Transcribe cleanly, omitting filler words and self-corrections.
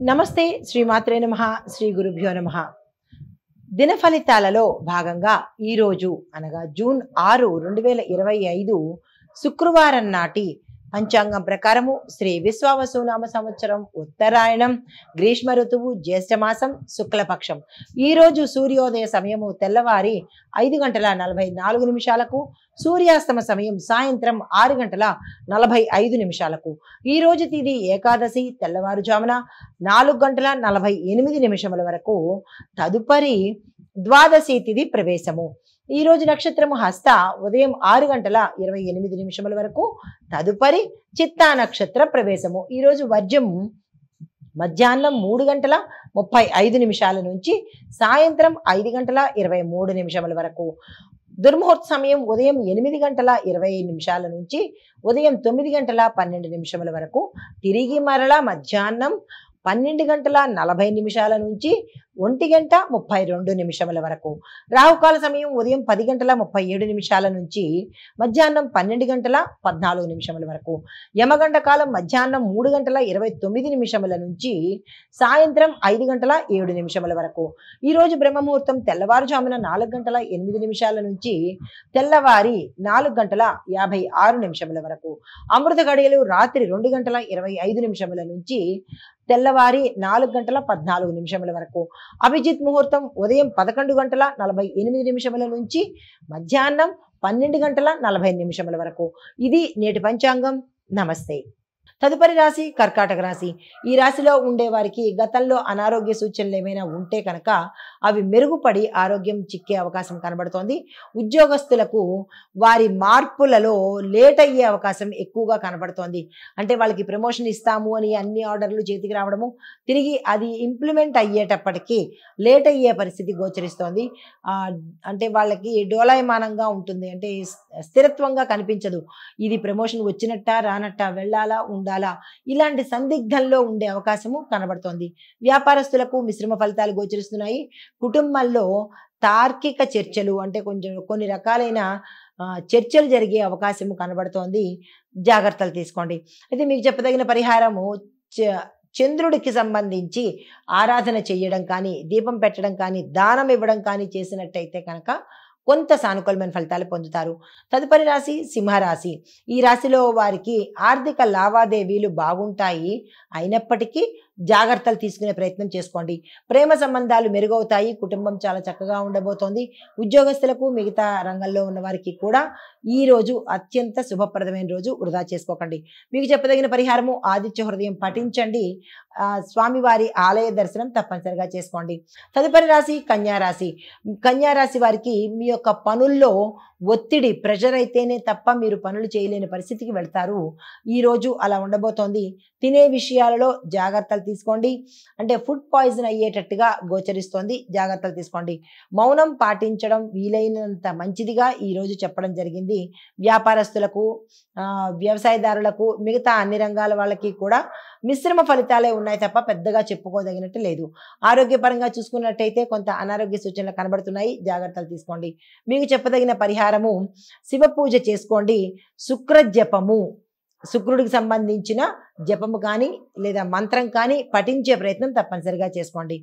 నమస్తే శ్రీమాత్రే నమః శ్రీ గురుభ్యో నమః దిన ఫలితాలలో భాగంగా ఈరోజు అనగా జూన్ 6, 2025 శుక్రవారం నాటి పంచాంగం ప్రకారము శ్రీ విశ్వావసునామ సంవత్సరం ఉత్తరాయణం గ్రీష్మ ఋతువు జ్యేష్ఠమాసం శుక్లపక్షం. ఈరోజు సూర్యోదయ సమయము తెల్లవారి 5:44 సూర్యాస్తమ సమయం సాయంత్రం 6:45. ఈరోజు తిది ఏకాదశి తెల్లవారుజామున 4:48 వరకు. తదుపరి ద్వాదశి తిది ప్రవేశము. ఈరోజు నక్షత్రము హస్త ఉదయం 6:28 వరకు. తదుపరి చిత్తా నక్షత్ర ప్రవేశము. ఈరోజు వర్జం మధ్యాహ్నం 3:35 నుంచి సాయంత్రం 5:23 వరకు. దుర్ముహూర్త సమయం ఉదయం 8:20 నుంచి ఉదయం 9:12 వరకు. తిరిగి మరలా మధ్యాహ్నం 12:40 నుంచి 1:32 వరకు. రాహుకాల సమయం ఉదయం 10:37 నుంచి మధ్యాహ్నం 12:14 వరకు. యమగండ కాలం మధ్యాహ్నం 3:29 నుంచి సాయంత్రం 5:07 వరకు. ఈరోజు బ్రహ్మముహూర్తం తెల్లవారుజామున 4:08 నుంచి తెల్లవారి 4:56 వరకు. అమృత గడియలు రాత్రి 2:25 నుంచి తెల్లవారి 4:14 వరకు. అభిజిత్ ముహూర్తం ఉదయం 11:48 నుంచి మధ్యాహ్నం 12:40 వరకు. ఇది నేటి పంచాంగం. నమస్తే. తదుపరి రాశి కర్కాటక రాశి. ఈ రాశిలో ఉండే వారికి గతంలో అనారోగ్య సూచనలు ఏమైనా ఉంటే కనుక అవి మెరుగుపడి ఆరోగ్యం చిక్కే అవకాశం కనబడుతోంది. ఉద్యోగస్తులకు వారి మార్పులలో లేట్ అయ్యే అవకాశం ఎక్కువగా కనబడుతోంది. అంటే వాళ్ళకి ప్రమోషన్ ఇస్తాము అని అన్ని ఆర్డర్లు చేతికి రావడము, తిరిగి అది ఇంప్లిమెంట్ అయ్యేటప్పటికీ లేట్ అయ్యే పరిస్థితి గోచరిస్తోంది. అంటే వాళ్ళకి డోలాయమానంగా ఉంటుంది. అంటే స్థిరత్వంగా కనిపించదు. ఇది ప్రమోషన్ వచ్చినట్ట రానట్ట, వెళ్ళాలా ఉండాలా, ఇలాంటి సందిగ్ధంలో ఉండే అవకాశము కనబడుతోంది. వ్యాపారస్తులకు మిశ్రమ ఫలితాలు గోచరిస్తున్నాయి. కుటుంబంలో తార్కిక చర్చలు అంటే కొన్ని రకాలైన చర్చలు జరిగే అవకాశము కనబడుతోంది. జాగ్రత్తలు తీసుకోండి. అయితే మీకు చెప్పదగిన పరిహారము చంద్రుడికి సంబంధించి ఆరాధన చేయడం కానీ, దీపం పెట్టడం కానీ, దానం ఇవ్వడం కానీ చేసినట్టయితే కనుక కొంత సానుకూలమైన ఫలితాలు పొందుతారు. తదుపరి రాశి సింహరాశి. ఈ రాశిలో వారికి ఆర్థిక లావాదేవీలు బాగుంటాయి. అయినప్పటికీ జాగ్రత్తలు తీసుకునే ప్రయత్నం చేసుకోండి. ప్రేమ సంబంధాలు మెరుగవుతాయి. కుటుంబం చాలా చక్కగా ఉండబోతోంది. ఉద్యోగస్తులకు మిగతా రంగంలో ఉన్న వారికి కూడా ఈ రోజు అత్యంత శుభప్రదమైన రోజు. వృధా చేసుకోకండి. మీకు చెప్పదగిన పరిహారము ఆదిత్య హృదయం పఠించండి. స్వామివారి ఆలయ దర్శనం తప్పనిసరిగా చేసుకోండి. తదుపరి రాశి కన్యారాశి. కన్యారాశి వారికి మీ యొక్క పనుల్లో ఒత్తిడి, ప్రెషర్ అయితేనే తప్ప మీరు పనులు చేయలేని పరిస్థితికి వెళ్తారు. ఈరోజు అలా ఉండబోతోంది. తినే విషయాలలో జాగ్రత్తలు తీసుకోండి. అంటే ఫుడ్ పాయిజన్ అయ్యేటట్టుగా గోచరిస్తోంది. జాగ్రత్తలు తీసుకోండి. మౌనం పాటించడం వీలైనంత మంచిదిగా ఈరోజు చెప్పడం జరిగింది. వ్యాపారస్తులకు, వ్యవసాయదారులకు, మిగతా అన్ని రంగాల వాళ్ళకి కూడా మిశ్రమ ఫలితాలే ఉన్నాయి తప్ప పెద్దగా చెప్పుకోదగినట్టు లేదు. ఆరోగ్యపరంగా చూసుకున్నట్టయితే కొంత అనారోగ్య సూచనలు కనబడుతున్నాయి. జాగ్రత్తలు తీసుకోండి. మీకు చెప్పదగిన పరిహారము శివ పూజ చేసుకోండి. శుక్ర జపము, శుక్రుడికి సంబంధించిన జపము కానీ లేదా మంత్రం కానీ పఠించే ప్రయత్నం తప్పనిసరిగా చేసుకోండి.